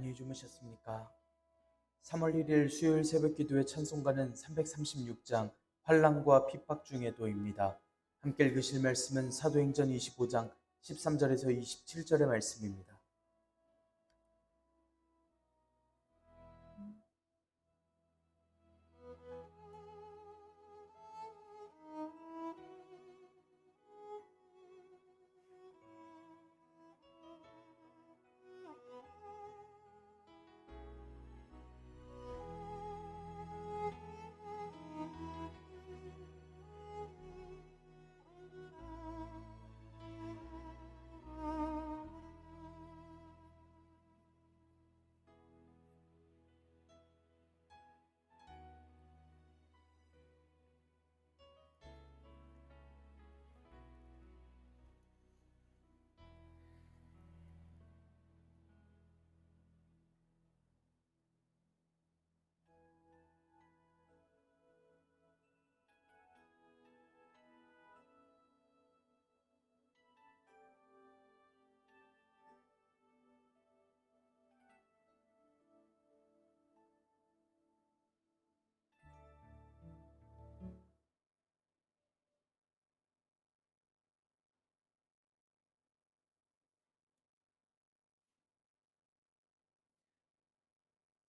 안녕히 주무셨습니까? 3월 1일 수요일 새벽기도의 찬송가는 336장 환난과 핍박 중에도입니다. 함께 읽으실 말씀은 사도행전 25장 13절에서 27절의 말씀입니다.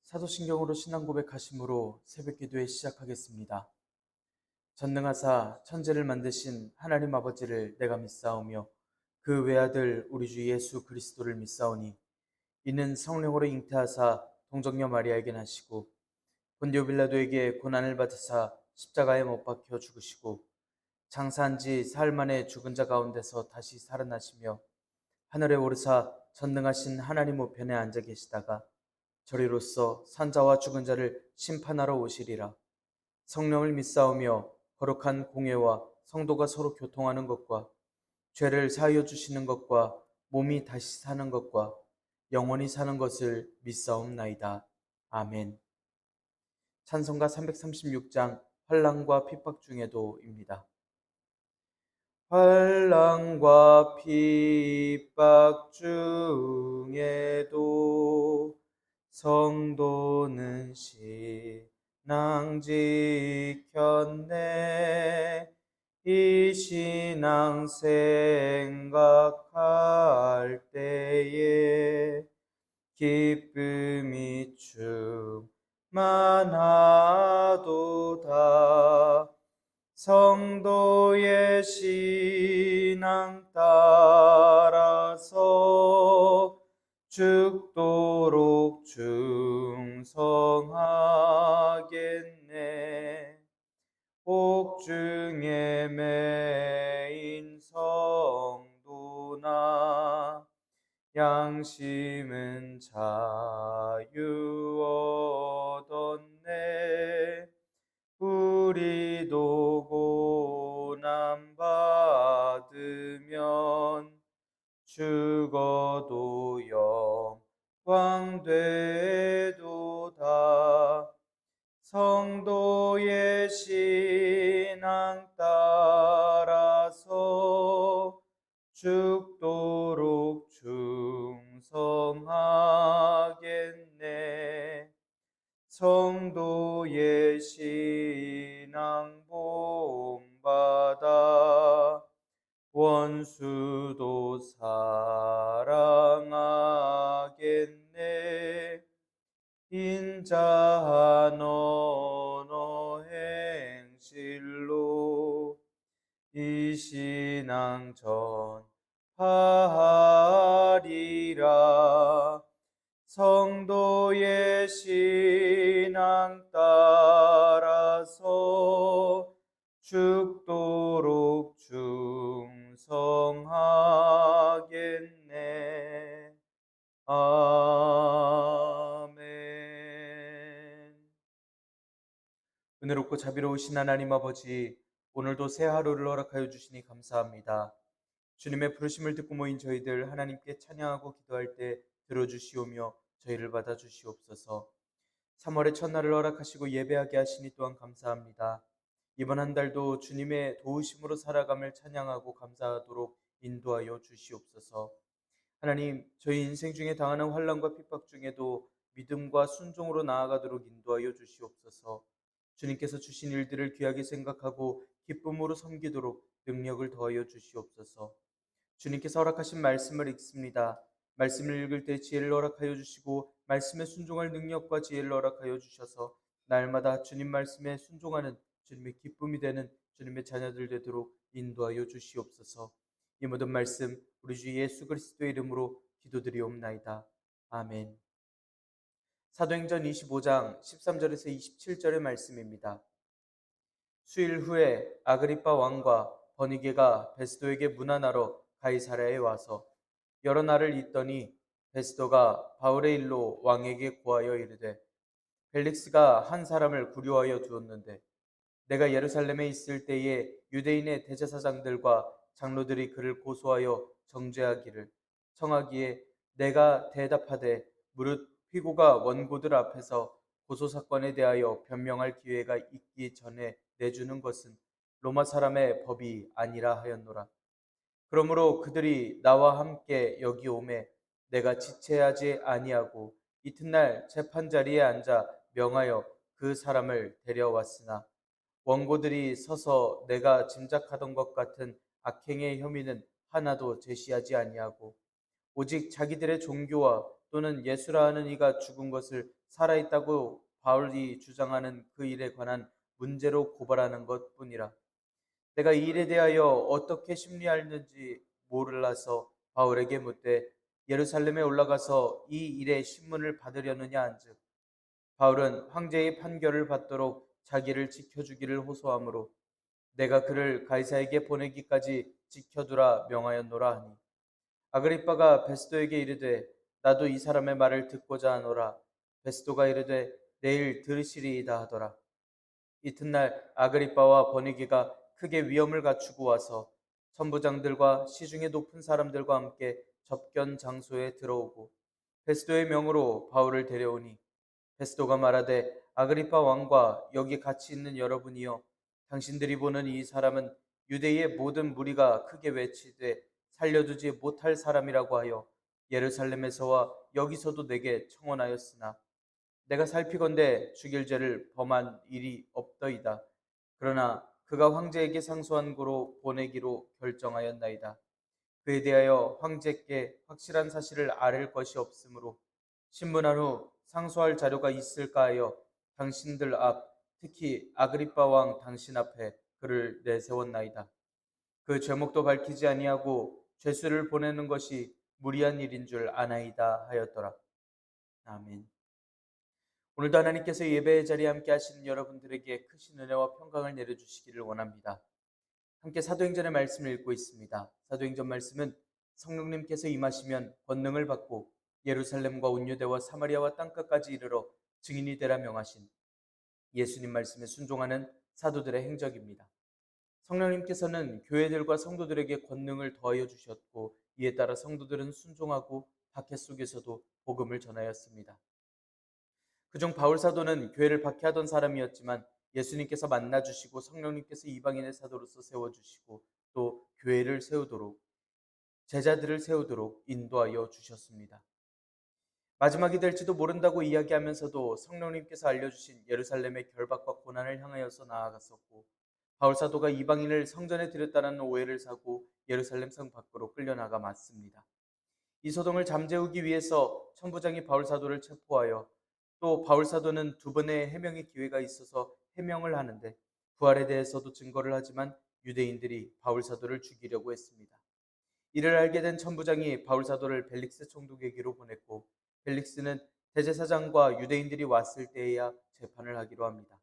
사도신경으로 신앙 고백하심으로 새벽기도회 시작하겠습니다. 전능하사 천지를 만드신 하나님 아버지를 내가 믿사오며 그 외아들 우리 주 예수 그리스도를 믿사오니 이는 성령으로 잉태하사 동정녀 마리아에게 나시고 본디오 빌라도에게 고난을 받으사 십자가에 못 박혀 죽으시고 장사한 지 사흘 만에 죽은 자 가운데서 다시 살아나시며 하늘에 오르사 전능하신 하나님 우편에 앉아 계시다가 저리로서 산자와 죽은 자를 심판하러 오시리라. 성령을 믿사오며 거룩한 공예와 성도가 서로 교통하는 것과 죄를 사하여 주시는 것과 몸이 다시 사는 것과 영원히 사는 것을 믿사옵나이다. 아멘. 찬송가 336장 환난과 핍박 중에도입니다. 환난과 핍박 중에도 성도는 신앙 지켰네. 이 신앙 생각할 때에 기쁨이 충만하도다. 성도의 신앙 따라서 죽도록 충성하겠네. 옥중에 매인 성도나 양심은 자유 얻었네. 우리도 고난 받으면 죽어도 영광 되도다. 성도의 신앙 따라서 죽도록 충성하겠네. 성도의 신앙 본받아 원수도 사랑하겠네. 인자한 언어 행실로 이 신앙 전하리라. 성도의 신앙 따라서 죽도록 충성하겠네. 아멘. 은혜롭고 자비로우신 하나님 아버지, 오늘도 새 하루를 허락하여 주시니 감사합니다. 주님의 부르심을 듣고 모인 저희들 하나님께 찬양하고 기도할 때 들어주시오며 저희를 받아주시옵소서. 3월의 첫날을 허락하시고 예배하게 하시니 또한 감사합니다. 이번 한 달도 주님의 도우심으로 살아감을 찬양하고 감사하도록 인도하여 주시옵소서. 하나님, 저희 인생 중에 당하는 환난과 핍박 중에도 믿음과 순종으로 나아가도록 인도하여 주시옵소서. 주님께서 주신 일들을 귀하게 생각하고 기쁨으로 섬기도록 능력을 더하여 주시옵소서. 주님께서 허락하신 말씀을 읽습니다. 말씀을 읽을 때 지혜를 허락하여 주시고 말씀에 순종할 능력과 지혜를 허락하여 주셔서 날마다 주님 말씀에 순종하는 주님의 기쁨이 되는 주님의 자녀들 되도록 인도하여 주시옵소서. 이 모든 말씀 우리 주 예수 그리스도의 이름으로 기도드리옵나이다. 아멘. 사도행전 25장 13절에서 27절의 말씀입니다. 수일 후에 아그리빠 왕과 버니게가 베스도에게 문안하러 가이사랴에 와서 여러 날을 있더니 베스도가 바울의 일로 왕에게 고하여 이르되 벨릭스가 한 사람을 구류하여 두었는데 내가 예루살렘에 있을 때에 유대인의 대제사장들과 장로들이 그를 고소하여 정죄하기를 청하기에 내가 대답하되 무릇 피고가 원고들 앞에서 고소사건에 대하여 변명할 기회가 있기 전에 내주는 것은 로마 사람의 법이 아니라 하였노라. 그러므로 그들이 나와 함께 여기 오매 내가 지체하지 아니하고 이튿날 재판자리에 앉아 명하여 그 사람을 데려왔으나 원고들이 서서 내가 짐작하던 것 같은 악행의 혐의는 하나도 제시하지 아니하고 오직 자기들의 종교와 또는 예수라 하는 이가 죽은 것을 살아있다고 바울이 주장하는 그 일에 관한 문제로 고발하는 것뿐이라. 내가 이 일에 대하여 어떻게 심리하는지 몰라서 바울에게 묻되 예루살렘에 올라가서 이 일의 신문을 받으려느냐 한즉 바울은 황제의 판결을 받도록 자기를 지켜주기를 호소하므로 내가 그를 가이사에게 보내기까지 지켜두라 명하였노라 하니 아그리빠가 베스도에게 이르되 나도 이 사람의 말을 듣고자 하노라. 베스도가 이르되 내일 들으시리이다 하더라. 이튿날 아그리빠와 버니게가 크게 위험을 갖추고 와서 천부장들과 시중에 높은 사람들과 함께 접견 장소에 들어오고 베스도의 명으로 바울을 데려오니 베스도가 말하되 아그리빠 왕과 여기 같이 있는 여러분이여 당신들이 보는 이 사람은 유대의 모든 무리가 크게 외치되 살려두지 못할 사람이라고 하여 예루살렘에서와 여기서도 내게 청원하였으나 내가 살피건대 죽일 죄를 범한 일이 없더이다. 그러나 그가 황제에게 상소한 고로 보내기로 결정하였나이다. 그에 대하여 황제께 확실한 사실을 아랠 것이 없으므로 신문한 후 상소할 자료가 있을까 하여 당신들 앞 특히 아그리빠 왕 당신 앞에 그를 내세웠나이다. 그 죄목도 밝히지 아니하고 죄수를 보내는 것이 무리한 일인 줄 아나이다 하였더라. 아멘. 오늘도 하나님께서 예배의 자리에 함께 하시는 여러분들에게 크신 은혜와 평강을 내려주시기를 원합니다. 함께 사도행전의 말씀을 읽고 있습니다. 사도행전 말씀은 성령님께서 임하시면 권능을 받고 예루살렘과 온 유대와 사마리아와 땅끝까지 이르러 증인이 되라 명하신 예수님 말씀에 순종하는 사도들의 행적입니다. 성령님께서는 교회들과 성도들에게 권능을 더하여 주셨고 이에 따라 성도들은 순종하고 박해 속에서도 복음을 전하였습니다. 그중 바울 사도는 교회를 박해하던 사람이었지만 예수님께서 만나주시고 성령님께서 이방인의 사도로서 세워주시고 또 교회를 세우도록 제자들을 세우도록 인도하여 주셨습니다. 마지막이 될지도 모른다고 이야기하면서도 성령님께서 알려주신 예루살렘의 결박과 고난을 향하여서 나아갔었고 바울 사도가 이방인을 성전에 들였다는 오해를 사고 예루살렘 성 밖으로 끌려나가 맞습니다. 이 소동을 잠재우기 위해서 천부장이 바울 사도를 체포하여 또 바울 사도는 두 번의 해명의 기회가 있어서 해명을 하는데 부활에 대해서도 증거를 하지만 유대인들이 바울 사도를 죽이려고 했습니다. 이를 알게 된 천부장이 바울 사도를 벨릭스 총독에게로 보냈고 벨릭스는 대제사장과 유대인들이 왔을 때에야 재판을 하기로 합니다.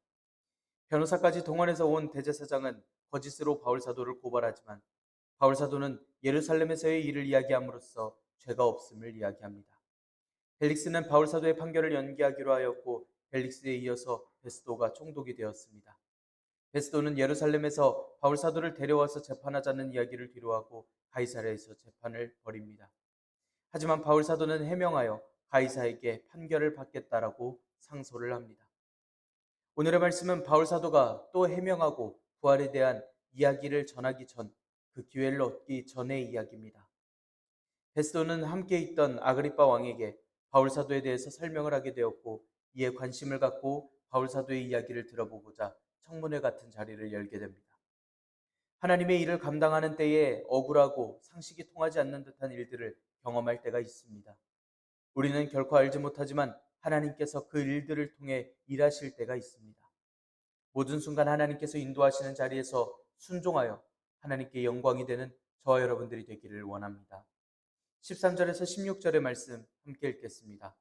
변호사까지 동원해서 온 대제사장은 거짓으로 바울 사도를 고발하지만 바울 사도는 예루살렘에서의 일을 이야기함으로써 죄가 없음을 이야기합니다. 벨릭스는 바울 사도의 판결을 연기하기로 하였고 벨릭스에 이어서 베스도가 총독이 되었습니다. 베스도는 예루살렘에서 바울 사도를 데려와서 재판하자는 이야기를 뒤로하고 가이사랴에서 재판을 벌입니다. 하지만 바울 사도는 해명하여 가이사에게 판결을 받겠다라고 상소를 합니다. 오늘의 말씀은 바울 사도가 또 해명하고 부활에 대한 이야기를 전하기 전 그 기회를 얻기 전의 이야기입니다. 베스도는 함께 있던 아그리빠 왕에게 바울 사도에 대해서 설명을 하게 되었고 이에 관심을 갖고 바울 사도의 이야기를 들어보고자 청문회 같은 자리를 열게 됩니다. 하나님의 일을 감당하는 때에 억울하고 상식이 통하지 않는 듯한 일들을 경험할 때가 있습니다. 우리는 결코 알지 못하지만 하나님께서 그 일들을 통해 일하실 때가 있습니다. 모든 순간 하나님께서 인도하시는 자리에서 순종하여 하나님께 영광이 되는 저와 여러분들이 되기를 원합니다. 13절에서 16절의 말씀 함께 읽겠습니다.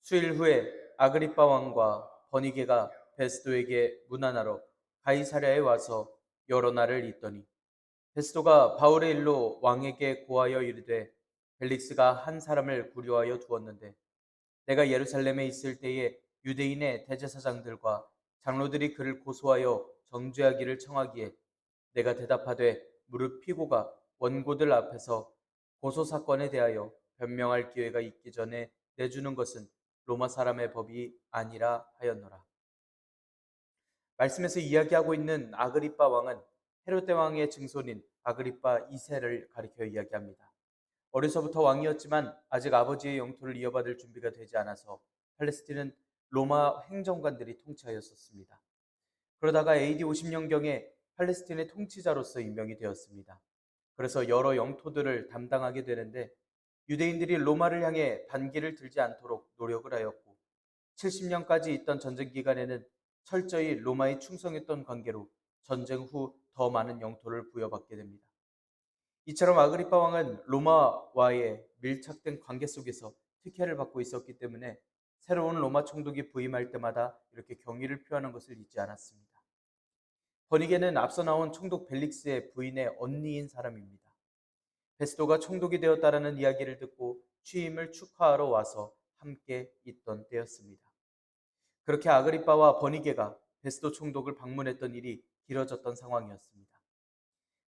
수일 후에 아그리빠 왕과 버니게가 베스도에게 문안하러 가이사랴에 와서 여러 날을 있더니 베스도가 바울의 일로 왕에게 고하여 이르되 벨릭스가 한 사람을 구류하여 두었는데 내가 예루살렘에 있을 때에 유대인의 대제사장들과 장로들이 그를 고소하여 정죄하기를 청하기에 내가 대답하되 무릇 피고가 원고들 앞에서 고소 사건에 대하여 변명할 기회가 있기 전에 내주는 것은 로마 사람의 법이 아니라 하였노라. 말씀에서 이야기하고 있는 아그리빠 왕은 헤롯 왕의 증손인 아그리빠 2세를 가리켜 이야기합니다. 어려서부터 왕이었지만 아직 아버지의 영토를 이어받을 준비가 되지 않아서 팔레스틴은 로마 행정관들이 통치하였었습니다. 그러다가 AD 50년경에 팔레스틴의 통치자로서 임명이 되었습니다. 그래서 여러 영토들을 담당하게 되는데 유대인들이 로마를 향해 반기를 들지 않도록 노력을 하였고 70년까지 있던 전쟁 기간에는 철저히 로마에 충성했던 관계로 전쟁 후 더 많은 영토를 부여받게 됩니다. 이처럼 아그리파 왕은 로마와의 밀착된 관계 속에서 특혜를 받고 있었기 때문에 새로운 로마 총독이 부임할 때마다 이렇게 경의를 표하는 것을 잊지 않았습니다. 버니게는 앞서 나온 총독 벨릭스의 부인의 언니인 사람입니다. 베스도가 총독이 되었다라는 이야기를 듣고 취임을 축하하러 와서 함께 있던 때였습니다. 그렇게 아그리빠와 버니게가 베스도 총독을 방문했던 일이 길어졌던 상황이었습니다.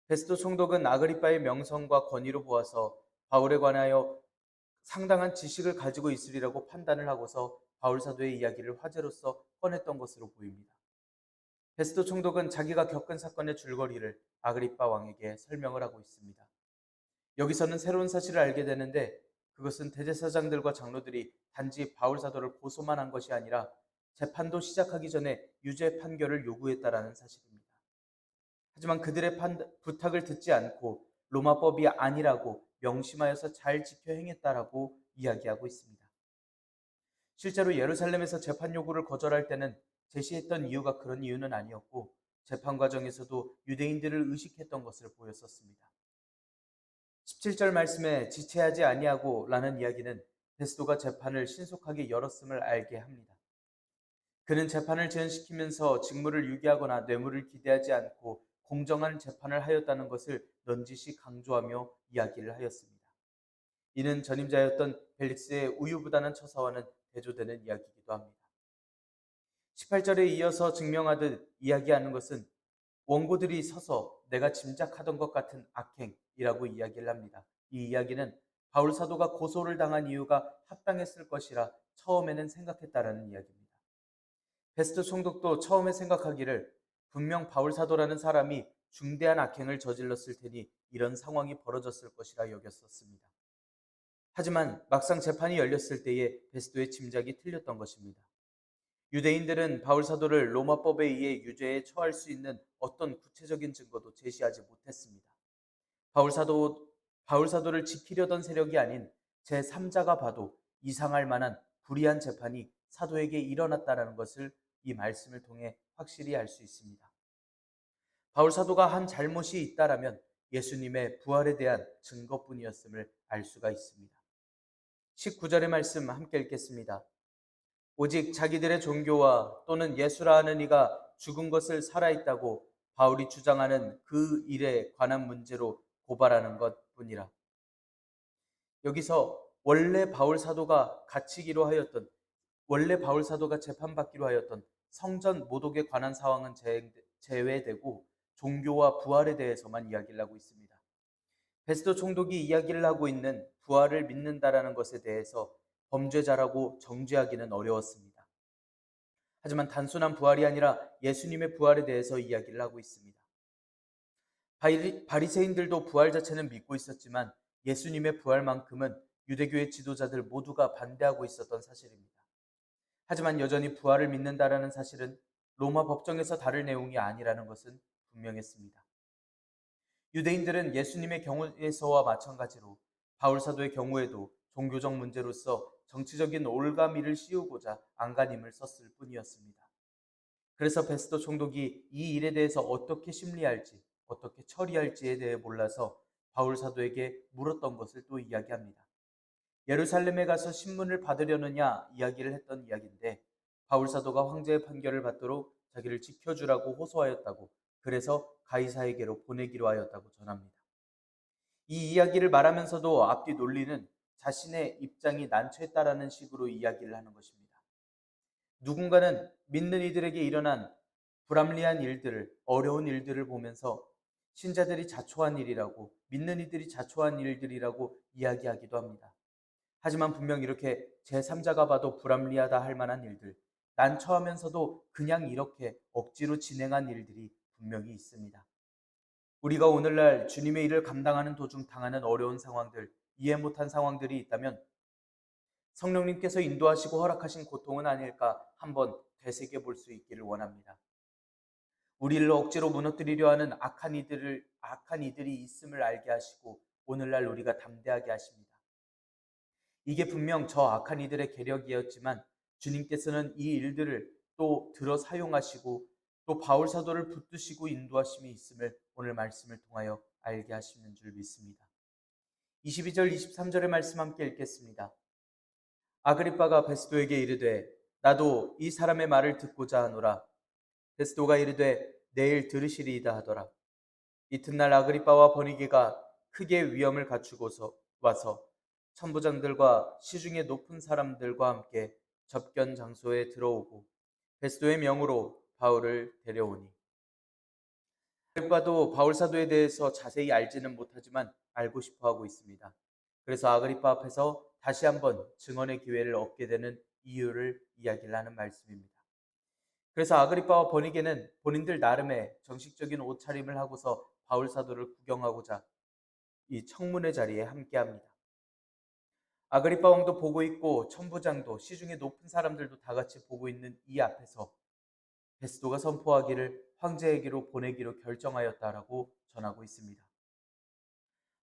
베스도 총독은 아그리빠의 명성과 권위로 보아서 바울에 관하여 상당한 지식을 가지고 있으리라고 판단을 하고서 바울 사도의 이야기를 화제로서 꺼냈던 것으로 보입니다. 베스도 총독은 자기가 겪은 사건의 줄거리를 아그리빠 왕에게 설명을 하고 있습니다. 여기서는 새로운 사실을 알게 되는데 그것은 대제사장들과 장로들이 단지 바울 사도를 고소만 한 것이 아니라 재판도 시작하기 전에 유죄 판결을 요구했다라는 사실입니다. 하지만 그들의 부탁을 듣지 않고 로마법이 아니라고 명심하여서 잘 지켜 행했다라고 이야기하고 있습니다. 실제로 예루살렘에서 재판 요구를 거절할 때는 제시했던 이유가 그런 이유는 아니었고 재판 과정에서도 유대인들을 의식했던 것을 보였었습니다. 17절 말씀에 지체하지 아니하고 라는 이야기는 베스도가 재판을 신속하게 열었음을 알게 합니다. 그는 재판을 지연시키면서 직무를 유기하거나 뇌물을 기대하지 않고 공정한 재판을 하였다는 것을 넌지시 강조하며 이야기를 하였습니다. 이는 전임자였던 벨릭스의 우유부단한 처사와는 대조되는 이야기이기도 합니다. 18절에 이어서 증명하듯 이야기하는 것은 원고들이 서서 내가 짐작하던 것 같은 악행이라고 이야기를 합니다. 이 이야기는 바울 사도가 고소를 당한 이유가 합당했을 것이라 처음에는 생각했다라는 이야기입니다. 베스트 총독도 처음에 생각하기를 분명 바울 사도라는 사람이 중대한 악행을 저질렀을 테니 이런 상황이 벌어졌을 것이라 여겼었습니다. 하지만 막상 재판이 열렸을 때에 베스도의 짐작이 틀렸던 것입니다. 유대인들은 바울 사도를 로마법에 의해 유죄에 처할 수 있는 어떤 구체적인 증거도 제시하지 못했습니다. 바울 사도 바울 사도를 지키려던 세력이 아닌 제3자가 봐도 이상할 만한 불의한 재판이 사도에게 일어났다라는 것을 이 말씀을 통해 확실히 알 수 있습니다. 바울 사도가 한 잘못이 있다라면 예수님의 부활에 대한 증거뿐이었음을 알 수가 있습니다. 19절의 말씀 함께 읽겠습니다. 오직 자기들의 종교와 또는 예수라 하는 이가 죽은 것을 살아있다고 바울이 주장하는 그 일에 관한 문제로 고발하는 것뿐이라. 여기서 원래 바울 사도가 재판받기로 하였던 성전 모독에 관한 상황은 제외되고 종교와 부활에 대해서만 이야기를 하고 있습니다. 베스도 총독이 이야기를 하고 있는 부활을 믿는다라는 것에 대해서 범죄자라고 정죄하기는 어려웠습니다. 하지만 단순한 부활이 아니라 예수님의 부활에 대해서 이야기를 하고 있습니다. 바리새인들도 부활 자체는 믿고 있었지만 예수님의 부활만큼은 유대교의 지도자들 모두가 반대하고 있었던 사실입니다. 하지만 여전히 부활을 믿는다라는 사실은 로마 법정에서 다룰 내용이 아니라는 것은 분명했습니다. 유대인들은 예수님의 경우에서와 마찬가지로 바울 사도의 경우에도 종교적 문제로서 정치적인 올가미를 씌우고자 안간힘을 썼을 뿐이었습니다. 그래서 베스도 총독이 이 일에 대해서 어떻게 심리할지, 어떻게 처리할지에 대해 몰라서 바울 사도에게 물었던 것을 또 이야기합니다. 예루살렘에 가서 신문을 받으려느냐 이야기를 했던 이야기인데 바울 사도가 황제의 판결을 받도록 자기를 지켜주라고 호소하였다고, 그래서 가이사에게로 보내기로 하였다고 전합니다. 이 이야기를 말하면서도 앞뒤 논리는 자신의 입장이 난처했다라는 식으로 이야기를 하는 것입니다. 누군가는 믿는 이들에게 일어난 불합리한 일들을, 어려운 일들을 보면서 신자들이 자초한 일이라고, 믿는 이들이 자초한 일들이라고 이야기하기도 합니다. 하지만 분명 이렇게 제3자가 봐도 불합리하다 할 만한 일들, 난처하면서도 그냥 이렇게 억지로 진행한 일들이 분명히 있습니다. 우리가 오늘날 주님의 일을 감당하는 도중 당하는 어려운 상황들, 이해 못한 상황들이 있다면 성령님께서 인도하시고 허락하신 고통은 아닐까 한번 되새겨 볼 수 있기를 원합니다. 우리를 억지로 무너뜨리려 하는 악한 이들이 있음을 알게 하시고 오늘날 우리가 담대하게 하십니다. 이게 분명 저 악한 이들의 계략이었지만 주님께서는 이 일들을 또 들어 사용하시고 또 바울 사도를 붙드시고 인도하심이 있음을 오늘 말씀을 통하여 알게 하시는 줄 믿습니다. 22절 23절의 말씀 함께 읽겠습니다. 아그리빠가 베스도에게 이르되 나도 이 사람의 말을 듣고자 하노라. 베스도가 이르되 내일 들으시리이다 하더라. 이튿날 아그리빠와 버니게가 크게 위험을 갖추고서 와서 천부장들과 시중의 높은 사람들과 함께 접견 장소에 들어오고 베스도의 명으로 바울을 데려오니 아그리빠도 바울 사도에 대해서 자세히 알지는 못하지만 알고 싶어 하고 있습니다. 그래서 아그리빠 앞에서 다시 한번 증언의 기회를 얻게 되는 이유를 이야기를 하는 말씀입니다. 그래서 아그리빠와 버니게는 본인들 나름의 정식적인 옷차림을 하고서 바울 사도를 구경하고자 이 청문회 자리에 함께합니다. 아그리빠 왕도 보고 있고 천부장도 시중에 높은 사람들도 다 같이 보고 있는 이 앞에서 베스도가 선포하기를 황제에게로 보내기로 결정하였다라고 전하고 있습니다.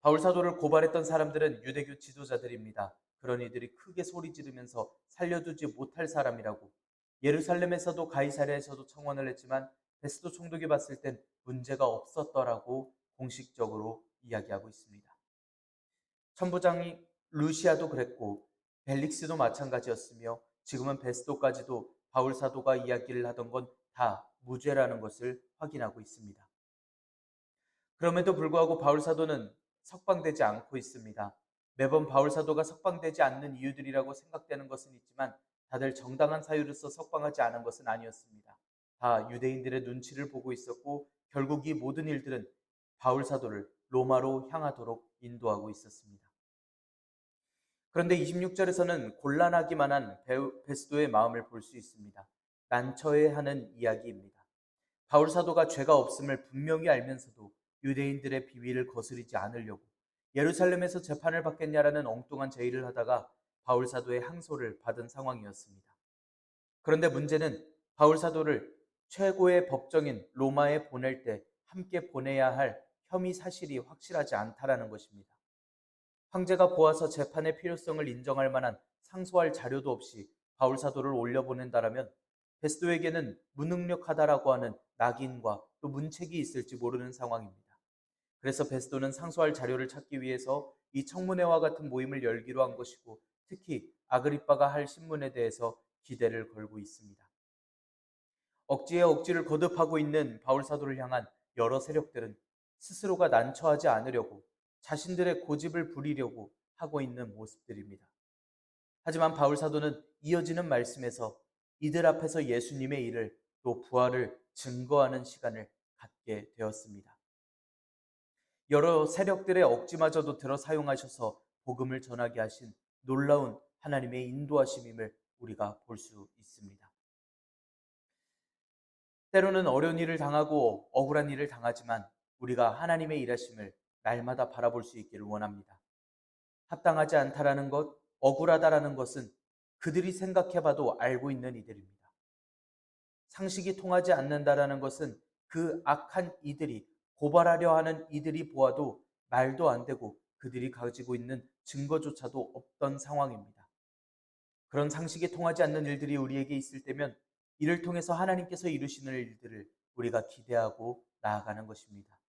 바울 사도를 고발했던 사람들은 유대교 지도자들입니다. 그런 이들이 크게 소리 지르면서 살려두지 못할 사람이라고 예루살렘에서도 가이사랴에서도 청원을 했지만 베스도 총독이 봤을 땐 문제가 없었더라고 공식적으로 이야기하고 있습니다. 천부장이 루시아도 그랬고 벨릭스도 마찬가지였으며 지금은 베스도까지도 바울 사도가 이야기를 하던 건 다 무죄라는 것을 확인하고 있습니다. 그럼에도 불구하고 바울 사도는 석방되지 않고 있습니다. 매번 바울 사도가 석방되지 않는 이유들이라고 생각되는 것은 있지만 다들 정당한 사유로서 석방하지 않은 것은 아니었습니다. 다 유대인들의 눈치를 보고 있었고 결국 이 모든 일들은 바울 사도를 로마로 향하도록 인도하고 있었습니다. 그런데 26절에서는 곤란하기만 한 베스도의 마음을 볼 수 있습니다. 난처해하는 이야기입니다. 바울 사도가 죄가 없음을 분명히 알면서도 유대인들의 비위를 거스르지 않으려고 예루살렘에서 재판을 받겠냐라는 엉뚱한 제의를 하다가 바울 사도의 항소를 받은 상황이었습니다. 그런데 문제는 바울 사도를 최고의 법정인 로마에 보낼 때 함께 보내야 할 혐의 사실이 확실하지 않다라는 것입니다. 황제가 보아서 재판의 필요성을 인정할 만한 상소할 자료도 없이 바울 사도를 올려보낸다라면 베스도에게는 무능력하다라고 하는 낙인과 또 문책이 있을지 모르는 상황입니다. 그래서 베스도는 상소할 자료를 찾기 위해서 이 청문회와 같은 모임을 열기로 한 것이고 특히 아그리빠가 할 신문에 대해서 기대를 걸고 있습니다. 억지에 억지를 거듭하고 있는 바울 사도를 향한 여러 세력들은 스스로가 난처하지 않으려고 자신들의 고집을 부리려고 하고 있는 모습들입니다. 하지만 바울 사도는 이어지는 말씀에서 이들 앞에서 예수님의 일을 또 부활을 증거하는 시간을 갖게 되었습니다. 여러 세력들의 억지마저도 들어 사용하셔서 복음을 전하게 하신 놀라운 하나님의 인도하심임을 우리가 볼 수 있습니다. 때로는 어려운 일을 당하고 억울한 일을 당하지만 우리가 하나님의 일하심을 날마다 바라볼 수 있기를 원합니다. 합당하지 않다라는 것, 억울하다라는 것은 그들이 생각해봐도 알고 있는 이들입니다. 상식이 통하지 않는다라는 것은 그 악한 이들이 고발하려 하는 이들이 보아도 말도 안 되고 그들이 가지고 있는 증거조차도 없던 상황입니다. 그런 상식이 통하지 않는 일들이 우리에게 있을 때면 이를 통해서 하나님께서 이루시는 일들을 우리가 기대하고 나아가는 것입니다.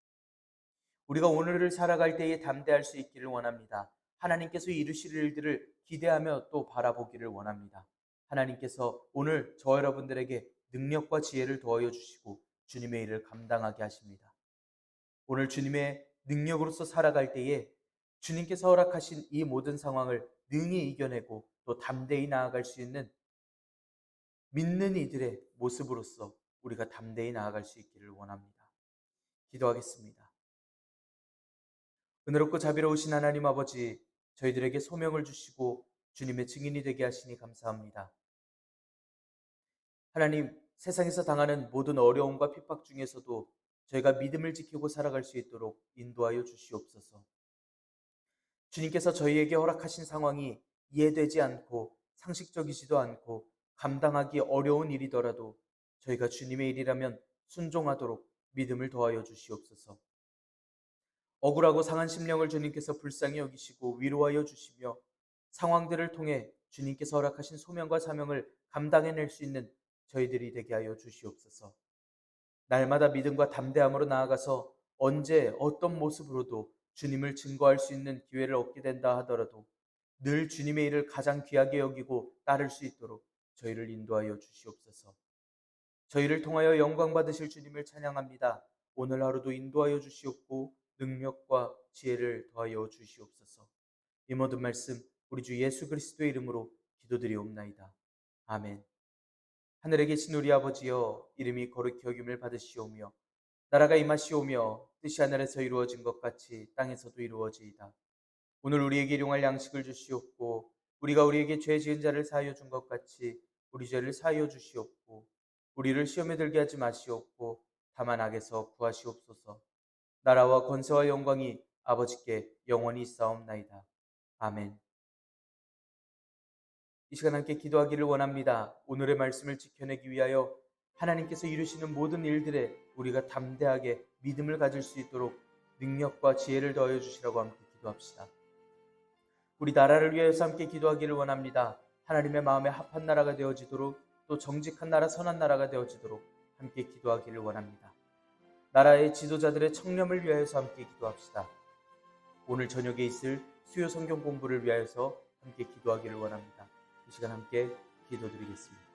우리가 오늘을 살아갈 때에 담대할 수 있기를 원합니다. 하나님께서 이루실 일들을 기대하며 또 바라보기를 원합니다. 하나님께서 오늘 저 여러분들에게 능력과 지혜를 더하여 주시고 주님의 일을 감당하게 하십니다. 오늘 주님의 능력으로서 살아갈 때에 주님께서 허락하신 이 모든 상황을 능히 이겨내고 또 담대히 나아갈 수 있는 믿는 이들의 모습으로서 우리가 담대히 나아갈 수 있기를 원합니다. 기도하겠습니다. 은혜롭고 자비로우신 하나님 아버지, 저희들에게 소명을 주시고 주님의 증인이 되게 하시니 감사합니다. 하나님, 세상에서 당하는 모든 어려움과 핍박 중에서도 저희가 믿음을 지키고 살아갈 수 있도록 인도하여 주시옵소서. 주님께서 저희에게 허락하신 상황이 이해되지 않고 상식적이지도 않고 감당하기 어려운 일이더라도 저희가 주님의 일이라면 순종하도록 믿음을 더하여 주시옵소서. 억울하고 상한 심령을 주님께서 불쌍히 여기시고 위로하여 주시며 상황들을 통해 주님께서 허락하신 소명과 사명을 감당해낼 수 있는 저희들이 되게 하여 주시옵소서. 날마다 믿음과 담대함으로 나아가서 언제 어떤 모습으로도 주님을 증거할 수 있는 기회를 얻게 된다 하더라도 늘 주님의 일을 가장 귀하게 여기고 따를 수 있도록 저희를 인도하여 주시옵소서. 저희를 통하여 영광 받으실 주님을 찬양합니다. 오늘 하루도 인도하여 주시옵고 능력과 지혜를 더하여 주시옵소서. 이 모든 말씀 우리 주 예수 그리스도의 이름으로 기도드리옵나이다. 아멘. 하늘에 계신 우리 아버지여, 이름이 거룩히 여김을 받으시오며 나라가 임하시오며 뜻이 하늘에서 이루어진 것 같이 땅에서도 이루어지이다. 오늘 우리에게 일용할 양식을 주시옵고 우리가 우리에게 죄 지은 자를 사하여 준 것 같이 우리 죄를 사하여 주시옵고 우리를 시험에 들게 하지 마시옵고 다만 악에서 구하시옵소서. 나라와 권세와 영광이 아버지께 영원히 있사옵나이다. 아멘. 이 시간 함께 기도하기를 원합니다. 오늘의 말씀을 지켜내기 위하여 하나님께서 이루시는 모든 일들에 우리가 담대하게 믿음을 가질 수 있도록 능력과 지혜를 더하여 주시라고 함께 기도합시다. 우리 나라를 위해서 함께 기도하기를 원합니다. 하나님의 마음에 합한 나라가 되어지도록, 또 정직한 나라, 선한 나라가 되어지도록 함께 기도하기를 원합니다. 나라의 지도자들의 청렴을 위하여서 함께 기도합시다. 오늘 저녁에 있을 수요 성경 공부를 위하여서 함께 기도하기를 원합니다. 이 시간 함께 기도드리겠습니다.